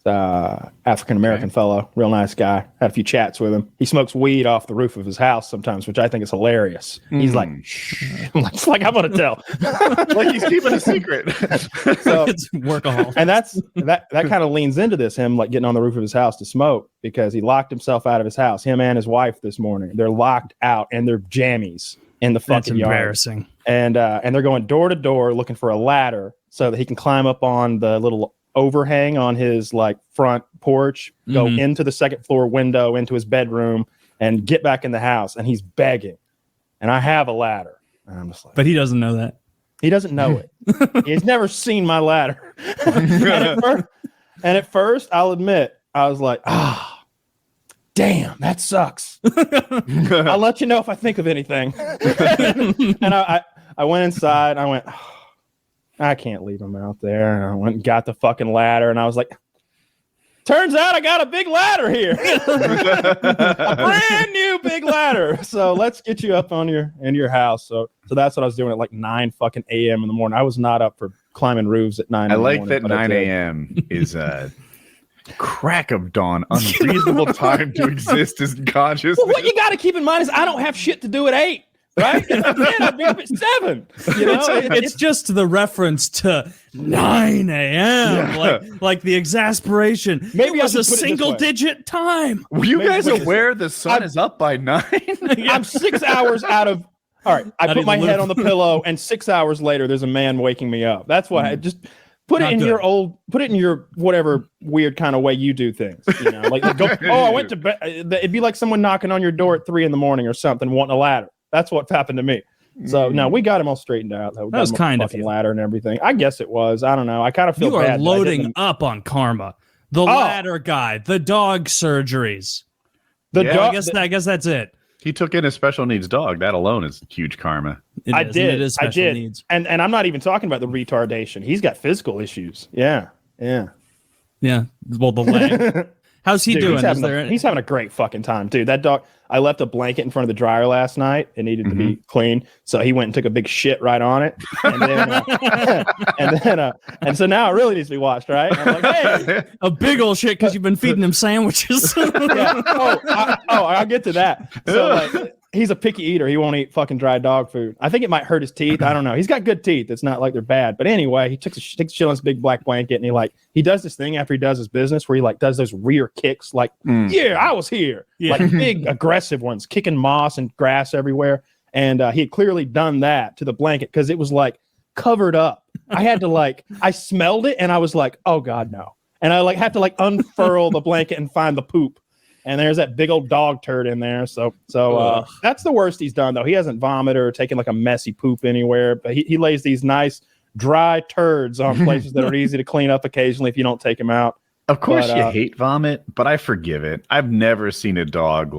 African-American fellow, real nice guy. Had a few chats with him. He smokes weed off the roof of his house sometimes, which I think is hilarious. He's like, shh. It's like, I'm going to tell. Like he's keeping a secret. So it's workaholic. And that kind of leans into this, him like getting on the roof of his house to smoke, because he locked himself out of his house, him and his wife this morning. They're locked out and they're jammies in the fucking yard. Embarrassing. And they're going door to door looking for a ladder so that he can climb up on the little overhang on his like front porch, go into the second floor window into his bedroom and get back in the house. And he's begging. And I have a ladder. And I'm just like, but he doesn't know that. He doesn't know it. He's never seen my ladder. and at first, I'll admit, I was like, damn, that sucks. I'll let you know if I think of anything. And I went inside and I went, I can't leave him out there. And I went and got the fucking ladder, and I was like, turns out I got a big ladder here. A brand new big ladder. So let's get you up in your house. So that's what I was doing at like 9 fucking a.m. in the morning. I was not up for climbing roofs at 9 I in the like morning, that 9 a.m. is a crack of dawn, unreasonable time to exist as consciousness. Well, what you got to keep in mind is I don't have shit to do at 8. Right? Then I'd be up at 7. It's just the reference to 9 a.m. Like the exasperation. Maybe it was I a should put it this single way. digit time. Were you guys aware the sun is up by 9? I'm 6 hours out of. All right, I put my head on the pillow, and 6 hours later, there's a man waking me up. That's why I just put it in your whatever weird kind of way you do things. Like go. Oh, I went to bed. It'd be like someone knocking on your door at 3 a.m. or something, wanting a ladder. That's what happened to me. So no, we got him all straightened out. That was kind of you. Ladder and everything. I guess it was. I don't know. I kind of feel you bad. are loading up on karma. The ladder guy, the dog surgeries. I guess that's it. He took in a special needs dog. That alone is huge karma. I did. Needs. And I'm not even talking about the retardation. He's got physical issues. Yeah. Well, the leg. How's he doing? He's having a great fucking time, dude. That dog. I left a blanket in front of the dryer last night. It needed to be clean, so he went and took a big shit right on it, and then and so now it really needs to be washed, right? I'm like, hey, a big old shit because you've been feeding him sandwiches. I'll get to that. So like, he's a picky eater. He won't eat fucking dry dog food. I think it might hurt his teeth. I don't know. He's got good teeth. It's not like they're bad. But anyway, he takes a shit on his big black blanket, and he does this thing after he does his business where he like does those rear kicks, like, yeah, I was here. Yeah. Like big aggressive ones, kicking moss and grass everywhere. And he had clearly done that to the blanket because it was like covered up. I had to I smelled it and I was like, oh God, no. And I had to unfurl the blanket and find the poop. And there's that big old dog turd in there. So that's the worst he's done, though. He hasn't vomited or taken a messy poop anywhere. But he lays these nice dry turds on places that are easy to clean up occasionally if you don't take them out. Of course you hate vomit, but I forgive it. I've never seen a dog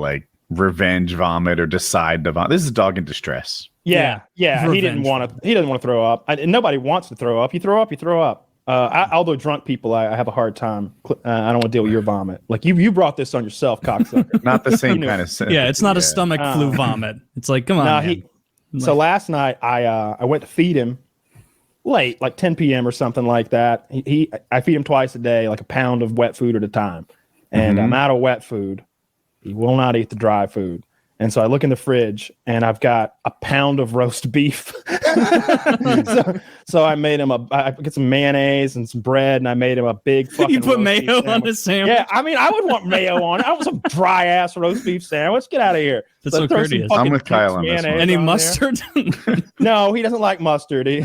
revenge vomit or decide to vomit. This is a dog in distress. Yeah. He didn't want to throw up. And nobody wants to throw up. You throw up. Although drunk people, I have a hard time. I don't want to deal with your vomit. Like you brought this on yourself, cocksucker. Not the same kind of. Yeah, it's not a stomach flu vomit. It's like, come on. So last night I went to feed him, late, like 10 p.m. or something like that. I feed him twice a day, like a pound of wet food at a time. And I'm out of wet food. He will not eat the dry food. And so I look in the fridge and I've got a pound of roast beef. so I made him I get some mayonnaise and some bread, and I made him a big fucking. You put mayo on his sandwich? Yeah, I mean, I would want mayo on it. I want some dry ass roast beef sandwich. Get out of here. That's so courteous. I'm with Kyle on this one. Any mustard? No, he doesn't like mustard. A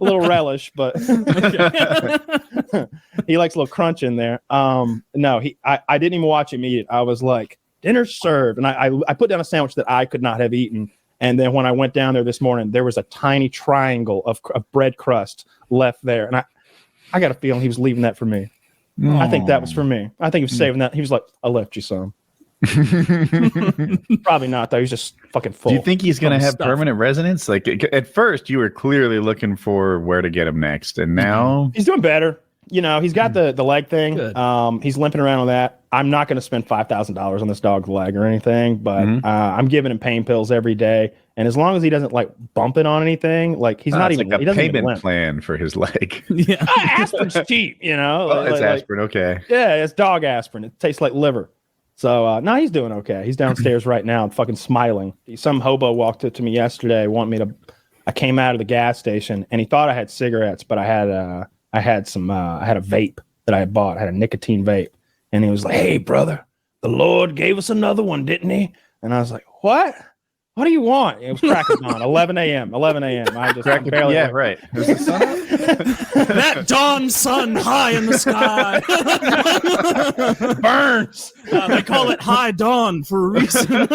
little relish, but he likes a little crunch in there. No, I didn't even watch him eat it. I was like, dinner's served. And I put down a sandwich that I could not have eaten. And then when I went down there this morning, there was a tiny triangle of bread crust left there. And I got a feeling he was leaving that for me. I think that was for me. I think he was saving that. He was like, I left you some. Probably not, though. He's just fucking full. Do you think he's going to have permanent residence? Like, at first, you were clearly looking for where to get him next. And now he's doing better. You know, he's got the leg thing. Good. He's limping around on that. I'm not going to spend $5,000 on this dog's leg or anything, but I'm giving him pain pills every day. And as long as he doesn't like bump it on anything, like he's not even like he a doesn't payment even plan for his leg. Yeah, aspirin's cheap, you know. Oh, it's aspirin, okay. Yeah, it's dog aspirin. It tastes like liver. So no, he's doing okay. He's downstairs right now, fucking smiling. Some hobo walked up to me yesterday, wanting me to. I came out of the gas station, and he thought I had cigarettes, but I had a vape that I had bought. I had a nicotine vape. And he was like, hey, brother, the Lord gave us another one, didn't he? And I was like, what? What do you want? It was crack of dawn, 11 a.m. I just barely. Yeah, right. There's the sun up? That dawn sun high in the sky. Burns. They call it high dawn for a reason.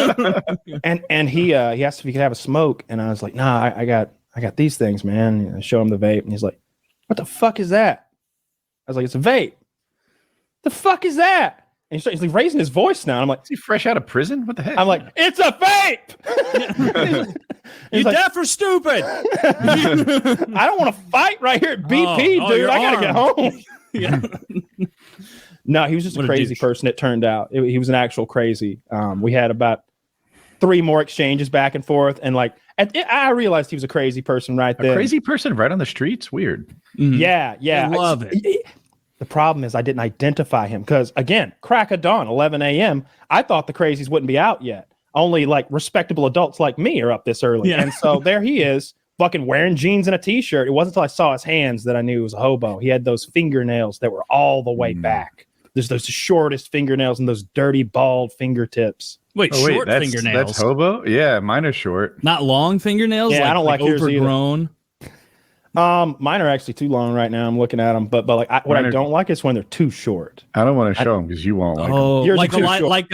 and he asked if he could have a smoke. And I was like, nah, I got these things, man. And I show him the vape. And he's like, what the fuck is that? I was like, it's a vape. The fuck is that? And he's like raising his voice now. I'm like, is he fresh out of prison? What the heck? I'm like, it's a vape. You like, deaf or stupid? I don't want to fight right here at BP, dude. I gotta get home. Yeah. No, he was just a crazy person. It turned out he was an actual crazy. We had about 3 more exchanges back and forth, and like I realized he was a crazy person right there. A crazy person right on the streets? Weird. Mm-hmm. Yeah. I love it. The problem is I didn't identify him because, again, crack of dawn, 11 a.m. I thought the crazies wouldn't be out yet. Only like respectable adults like me are up this early. Yeah. And so there he is, fucking wearing jeans and a t-shirt. It wasn't until I saw his hands that I knew he was a hobo. He had those fingernails that were all the way back. There's those shortest fingernails and those dirty, bald fingertips. Wait, short fingernails. That's hobo? Yeah, mine are short. Not long fingernails? Yeah, I don't like overgrown. Mine are actually too long right now. I'm looking at them, but what I don't like is when they're too short. I don't want to show them because you won't like them. Yours like are too short. I like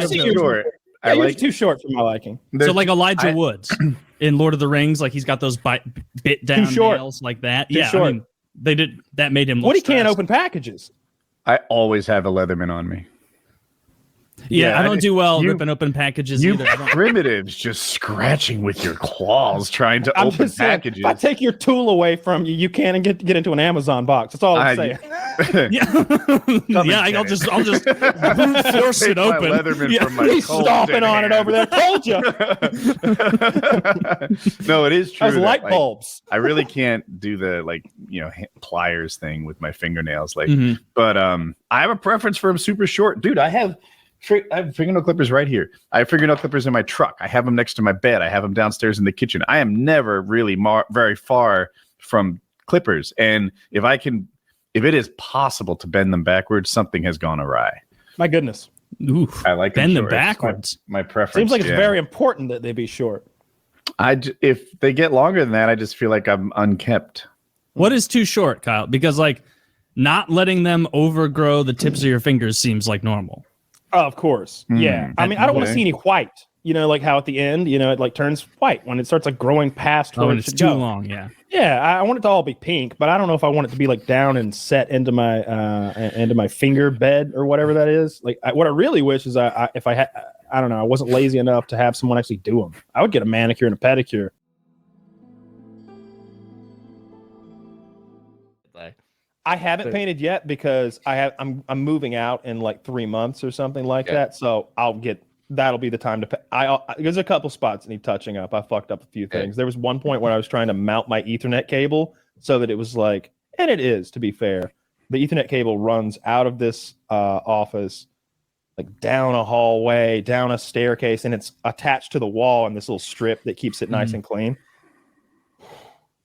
them short. I like too short for my liking. So like Elijah Woods in Lord of the Rings, like he's got those bit down nails like that. Too short. I mean, they did that made him look Woody can't open packages. I always have a Leatherman on me. Yeah, I don't do well ripping open packages either. Primitives just scratching with your claws trying to open packages. If I take your tool away from you, you can't get into an Amazon box. That's all I'm saying. I'll just brute force it open. From my He's stomping on it over there. Told you. No, it is true. Those light bulbs. I really can't do the pliers thing with my fingernails. But I have a preference for them super short, dude. I have fingernail clippers right here. I have fingernail clippers in my truck. I have them next to my bed. I have them downstairs in the kitchen. I am never really very far from clippers. And if it is possible to bend them backwards, something has gone awry. My goodness. Ooh, I like bend them backwards. My preference. Seems like it's very important that they be short. If they get longer than that, I just feel like I'm unkept. What is too short, Kyle? Because not letting them overgrow the tips of your fingers seems like normal. Oh, of course. Yeah. I mean, I don't want to see any white. You know, like how at the end, it turns white when it starts growing past where it's too long. Yeah. Yeah. I want it to all be pink, but I don't know if I want it to be down and set into my finger bed or whatever that is. What I really wish is I don't know, I wasn't lazy enough to have someone actually do them. I would get a manicure and a pedicure. I haven't painted yet because I'm moving out in 3 months or something like that. So that'll be the time to there's a couple spots that need touching up. I fucked up a few things. There was one point when I was trying to mount my Ethernet cable so that it was like, and it is, to be fair, the Ethernet cable runs out of this office, like down a hallway, down a staircase, and it's attached to the wall in this little strip that keeps it nice and clean.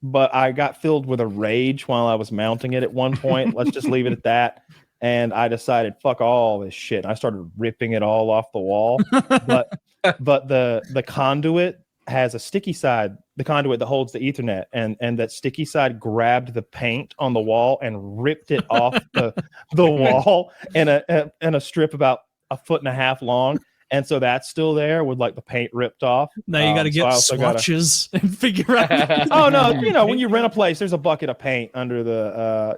But I got filled with a rage while I was mounting it at one point. Let's just leave it at that. And I decided, fuck all this shit. And I started ripping it all off the wall. but the conduit has a sticky side, the conduit that holds the Ethernet, and that sticky side grabbed the paint on the wall and ripped it off the wall in a strip about 1.5 feet long. And so that's still there with like the paint ripped off. Now you got to get swatches and figure out. Oh no, when you rent a place, there's a bucket of paint under the.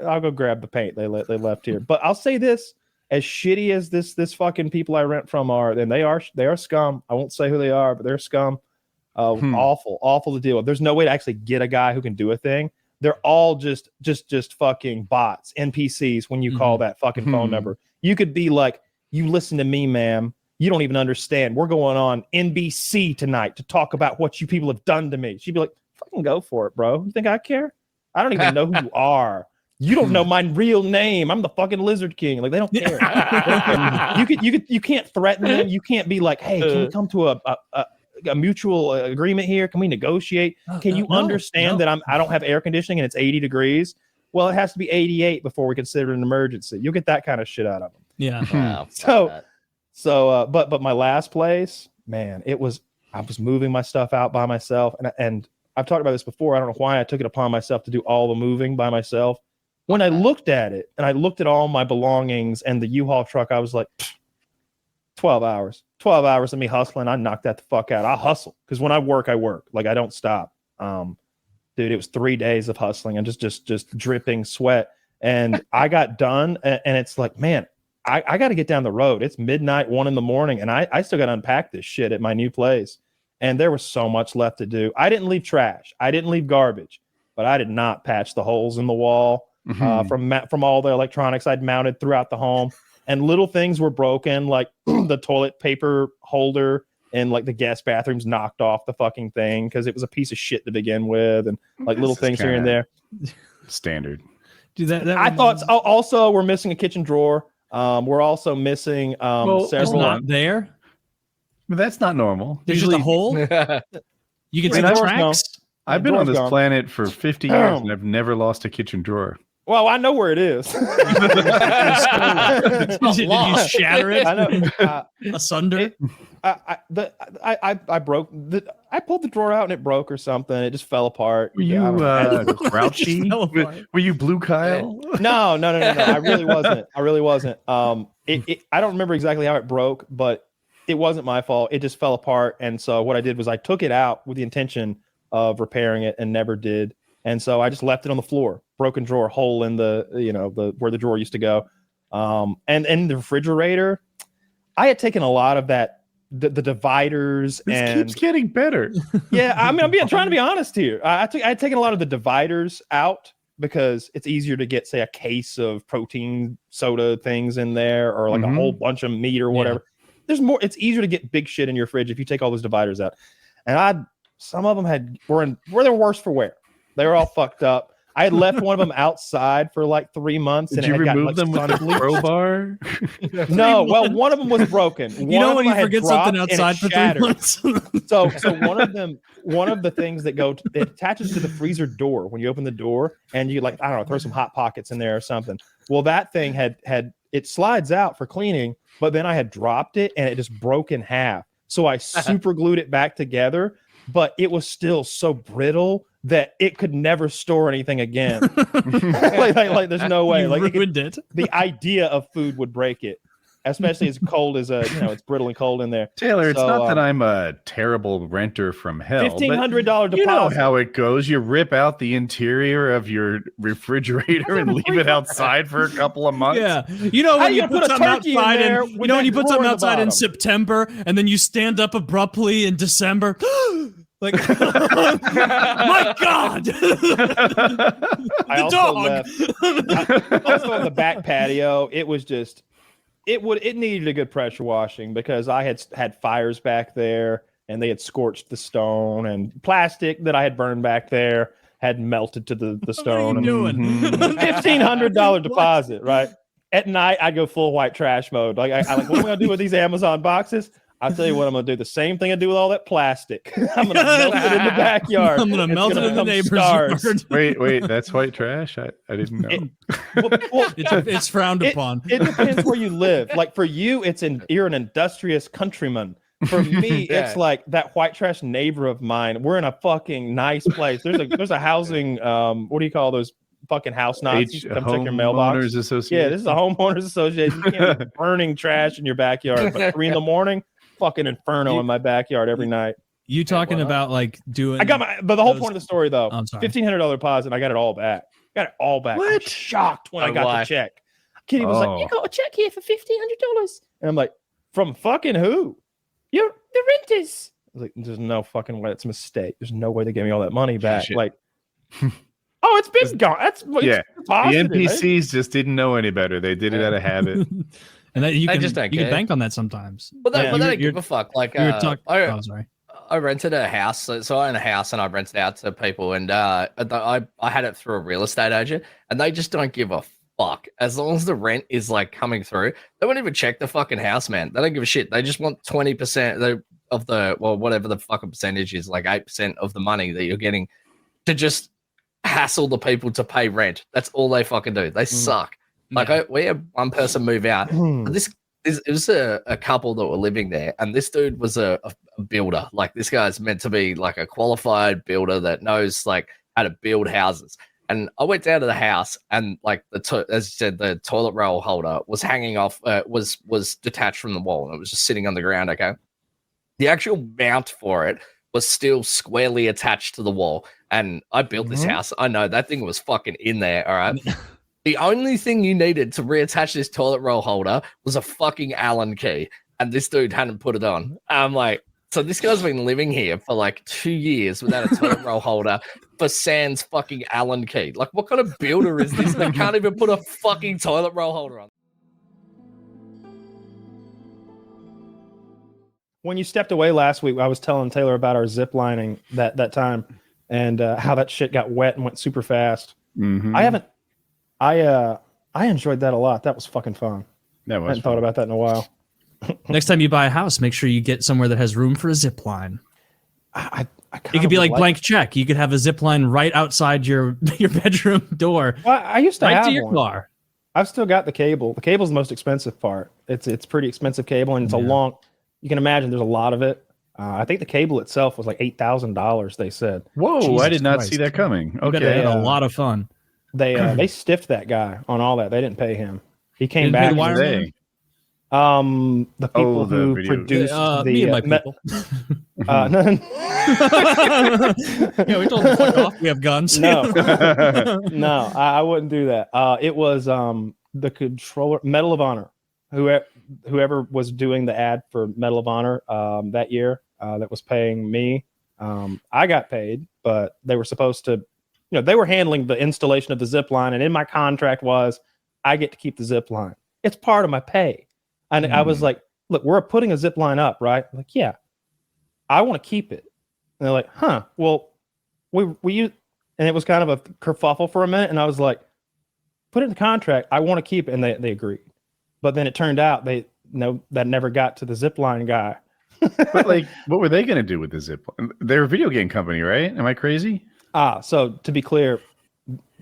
I'll go grab the paint they left here. But I'll say this: as shitty as this fucking people I rent from are, then they are scum. I won't say who they are, but they're scum. Awful to deal with. There's no way to actually get a guy who can do a thing. They're all just fucking bots, NPCs. When you call that fucking phone number, you could be like, "You listen to me, ma'am. You don't even understand. We're going on NBC tonight to talk about what you people have done to me." She'd be like, "Fucking go for it, bro. You think I care? I don't even know who you are. You don't know my real name. I'm the fucking Lizard King." Like, they don't care. You can't threaten them. You can't be like, "Hey, can we come to a mutual agreement here? Can we negotiate? Can you understand that I don't have air conditioning and it's 80 degrees? Well, it has to be 88 before we consider an emergency." You'll get that kind of shit out of them. Yeah. Wow, But my last place, man, I was moving my stuff out by myself, and I've talked about this before. I don't know why I took it upon myself to do all the moving by myself. When I looked at it and I looked at all my belongings and the U-Haul truck, I was like, 12 hours of me hustling. I knocked that the fuck out. I hustle because when I work, like, I don't stop. Dude, it was 3 days of hustling and just dripping sweat. And I got done, and it's like, man, I got to get down the road. It's midnight, 1 a.m, and I still got to unpack this shit at my new place. And there was so much left to do. I didn't leave trash. I didn't leave garbage, but I did not patch the holes in the wall from all the electronics I'd mounted throughout the home. And little things were broken, like the toilet paper holder and like the guest bathrooms knocked off the fucking thing because it was a piece of shit to begin with, and like little things here and there. Standard. Dude, that I thought also we're missing a kitchen drawer. We're also missing it's several. not there. But that's not normal. There's just a hole. You can see the tracks. I've been on this planet for 50 years and I've never lost a kitchen drawer. Well, I know where it is. Did you shatter it? I know. Asunder? I broke I pulled the drawer out and it broke or something. It just fell apart. Were you grouchy? Were you Blue Kyle? No. I really wasn't. I don't remember exactly how it broke, but it wasn't my fault. It just fell apart. And so what I did was I took it out with the intention of repairing it and never did. And so I just left it on the floor, broken drawer, hole in the where the drawer used to go. And the refrigerator, I had taken a lot of that, the dividers. This keeps getting better. Yeah, I mean, I'm trying to be honest here. I had taken a lot of the dividers out because it's easier to get, say, a case of protein soda things in there, or like a whole bunch of meat or whatever. Yeah. There's more. It's easier to get big shit in your fridge if you take all those dividers out. And some of them were the worst for wear. They were all fucked up. I had left one of them outside for like 3 months. Did you remove them with a crowbar? No, well, one of them was broken. You know when you forget something outside for 3 months? So one of the things that it attaches to the freezer door when you open the door, and you throw some Hot Pockets in there or something. Well, that thing had it slides out for cleaning, but then I had dropped it and it just broke in half. So I super glued it back together, but it was still so brittle that it could never store anything again. like there's no way. You ruined it. The idea of food would break it, especially as cold as it's brittle and cold in there. Taylor, it's not that I'm a terrible renter from hell. $1,500 deposit. You know how it goes. You rip out the interior of your refrigerator and leave it outside for a couple of months. Yeah, you know when you put something outside when you put something outside in September and then you stand up abruptly in December. Like, my God! The dog. Also on the back patio, it was just it needed a good pressure washing because I had fires back there and they had scorched the stone and plastic that I had burned back there. had melted to the What are stone. you doing? $1,500 deposit, right? At night, I go full white trash mode. Like, I like, what am I gonna do with these Amazon boxes? I'll tell you what I'm gonna do. The same thing I do with all that plastic. I'm gonna melt it in the backyard. I'm gonna melt it in the neighbor's yard. Wait, that's white trash? I didn't know. It's frowned upon. It depends where you live. Like for you, you're an industrious countryman. For me, it's like that white trash neighbor of mine. We're in a fucking nice place. There's a housing what do you call those fucking house Nazis? Come check your mailbox. Homeowners Association. Yeah, this is a homeowners association. You can't be burning trash in your backyard. But 3 a.m, fucking inferno in my backyard every night. You talking about like doing? I got but the whole point of the story though, I'm sorry. $1,500 deposit. I got it all back. Got it all back. What? I'm shocked when I got the check. Kitty was like, "You got a check here for $1,500," and I'm like, "From fucking who? You're the renters." I was like, "There's no fucking way. It's a mistake. There's no way they gave me all that money back." Shit. Like, oh, it's been gone. That's Yeah. positive, The NPCs just didn't know any better. They did it out of habit. And that you They can just don't you can care. bank on that sometimes. But they, Yeah. but they don't You're- give a fuck. Like, Oh, I sorry. rented a house. So I own a house and I rent it out to people. And I had it through a real estate agent and they just don't give a fuck. As long as the rent is like coming through, they won't even check the fucking house, man. They don't give a shit. They just want 20% of the, well, whatever the fucking percentage is, like 8% of the money that you're getting to just hassle the people to pay rent. That's all they fucking do. They suck. Like we had one person move out. And it was a couple that were living there, and this dude was a builder. Like this guy's meant to be like a qualified builder that knows like how to build houses. And I went down to the house, and like as you said, the toilet roll holder was hanging off, was detached from the wall, and it was just sitting on the ground. Okay, the actual mount for it was still squarely attached to the wall. And I built this house. I know that thing was fucking in there. All right. The only thing you needed to reattach this toilet roll holder was a fucking Allen key. And this dude hadn't put it on. I'm like, so this guy's been living here for like 2 years without a toilet roll holder for sans fucking Allen key. Like, what kind of builder is this that can't even put a fucking toilet roll holder on? When you stepped away last week, I was telling Taylor about our zip lining that time and how that shit got wet and went super fast. Mm-hmm. I enjoyed that a lot. That was fucking fun. That I was hadn't thought about that in a while. Next time you buy a house, make sure you get somewhere that has room for a zip line. I It could be like blank check. You could have a zip line right outside your bedroom door, Well, I used to right have to your one. car. I've still got the cable. The cable's the most expensive part. It's pretty expensive cable, and it's a long. You can imagine there's a lot of it. I think the cable itself was like $8,000. They said. Whoa, I Jesus did not Christ. see that coming. You better Okay. had a lot of fun. They stiffed that guy on all that. They didn't pay him. He came Didn't pay back. the wire They. The people the who video- produced Me and my the people. Yeah, we told them to fuck off. We have guns. no, no, I wouldn't do that. It was the controller, Medal of Honor, whoever was doing the ad for Medal of Honor that year that was paying me. I got paid, but they were supposed to, they were handling the installation of the zip line, and in my contract was I get to keep the zip line. It's part of my pay. And I was like, look, we're putting a zip line up, right? I'm like, yeah, I want to keep it. And they're like, huh, well, we use, and it was kind of a kerfuffle for a minute. And I was like, put it in the contract. I want to keep it. And they agreed. But then it turned out that never got to the zip line guy. But like, what were they going to do with the zip line? They're a video game company, right? Am I crazy? So to be clear,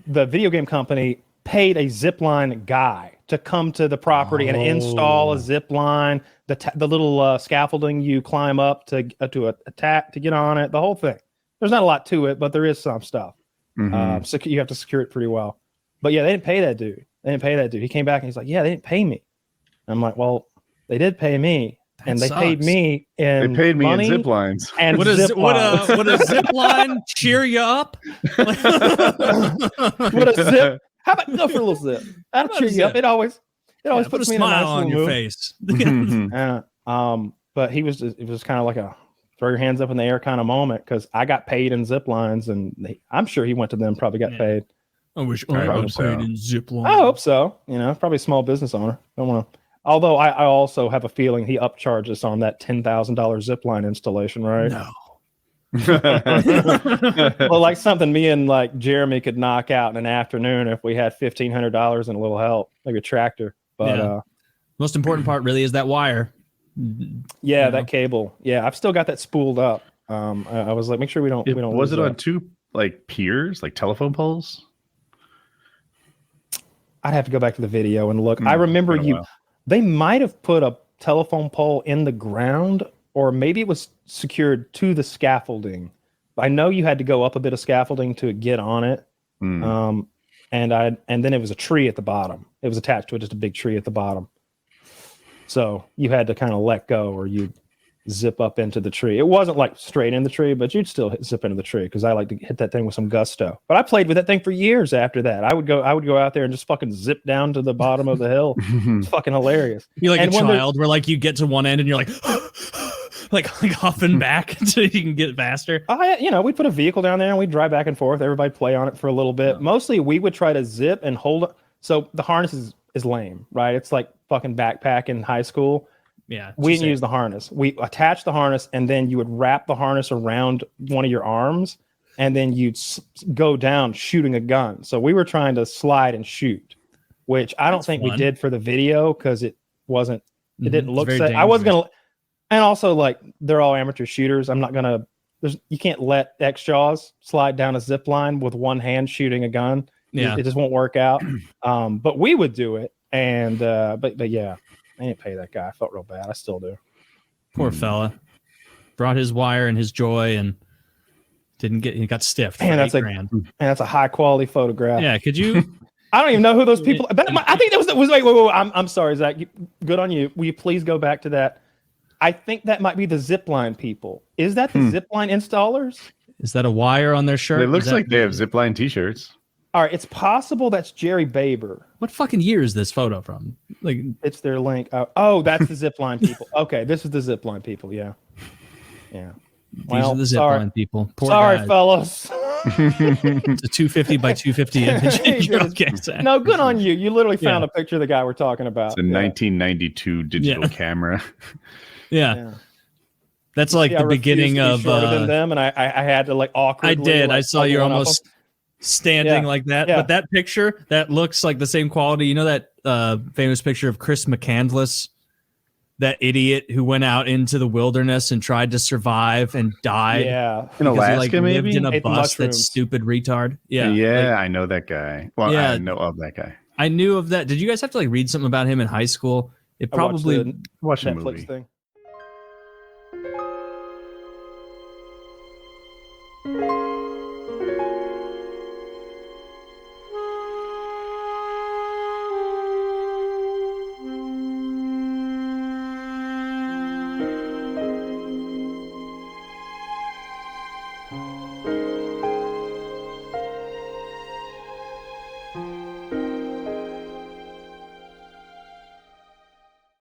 the video game company paid a zip line guy to come to the property and install a zip line, the little scaffolding you climb up to attack to get on it, the whole thing. There's not a lot to it, but there is some stuff. So you have to secure it pretty well. But yeah, they didn't pay that dude. He came back and he's like, yeah, they didn't pay me. And I'm like, well, they did pay me. And they paid me in They paid me money in zip lines. and Would zip lines. would a zip line cheer you up? Would a zip? How about go for a little zip? That'll cheer you up. It always Put a puts me in a smile nice on little your mood. face. But it was kind of like a throw your hands up in the air kind of moment because I got paid in zip lines, and I'm sure he went to them, probably got paid. I wish I I hope was so. paid in zip line. I hope so. Probably a small business owner. Don't want to. Although I also have a feeling he upcharged us on that $10,000 zip line installation, right? No. Well, like something me and like Jeremy could knock out in an afternoon if we had $1,500 and a little help, maybe a tractor. But Yeah. Most important part really is that wire. yeah, that cable. Yeah, I've still got that spooled up. I was like, make sure we don't. Was it lose on that. 2 like piers, like telephone poles? I'd have to go back to the video and look. I remember they might have put a telephone pole in the ground, or maybe it was secured to the scaffolding. I know you had to go up a bit of scaffolding to get on it. And then it was a tree at the bottom. It was attached to it, just a big tree at the bottom. So you had to kind of let go, or you'd zip up into the tree. It wasn't like straight in the tree, but you'd still zip into the tree because I like to hit that thing with some gusto. But I played with that thing for years after that. I would go out there and just fucking zip down to the bottom of the hill. It's fucking hilarious. You're like a child where like you get to one end and you're like like hopping back so you can get faster. We'd put a vehicle down there and we'd drive back and forth. Everybody play on it for a little bit. Mostly we would try to zip and hold it. So the harness is lame, right? It's like fucking backpack in high school. Yeah. We didn't use the harness. We attached the harness, and then you would wrap the harness around one of your arms, and then you'd go down shooting a gun. So we were trying to slide and shoot, which I don't think we did for the video because it wasn't. It didn't look safe. I wasn't gonna. And also, like, they're all amateur shooters. I'm not gonna. You can't let X-Jaws slide down a zip line with one hand shooting a gun. Yeah, it just won't work out. But we would do it, and but yeah. I didn't pay that guy. I felt real bad. I still do. Poor fella. Brought his wire and his joy and he got stiffed. Man, that's a high quality photograph. Yeah, could you? I don't even know who those people. I think that was wait. I'm sorry, Zach. Good on you. Will you please go back to that? I think that might be the Zipline people. Is that the Zipline installers? Is that a wire on their shirt? It looks like they have Zipline t-shirts. All right, it's possible that's Jerry Baber. What fucking year is this photo from? Like, it's their link. Oh, that's the Zipline people. Okay, this is the Zipline people. Yeah. These are the Zipline people. Poor sorry, guy. fellas. It's a 250 by 250 image. Okay, no, good on you. You literally found a picture of the guy we're talking about. It's a 1992 digital camera. Yeah. That's like the beginning of shorter than them, and I had to like awkwardly. I did. Like, I saw you almost standing like that. But that picture that looks like the same quality. You know that famous picture of Chris McCandless, that idiot who went out into the wilderness and tried to survive and died. Yeah, in Alaska, he, maybe lived in a bus. That stupid retard. Yeah, I know that guy. Well, I know of that guy. I knew of that. Did you guys have to like read something about him in high school? It probably watched the Netflix thing.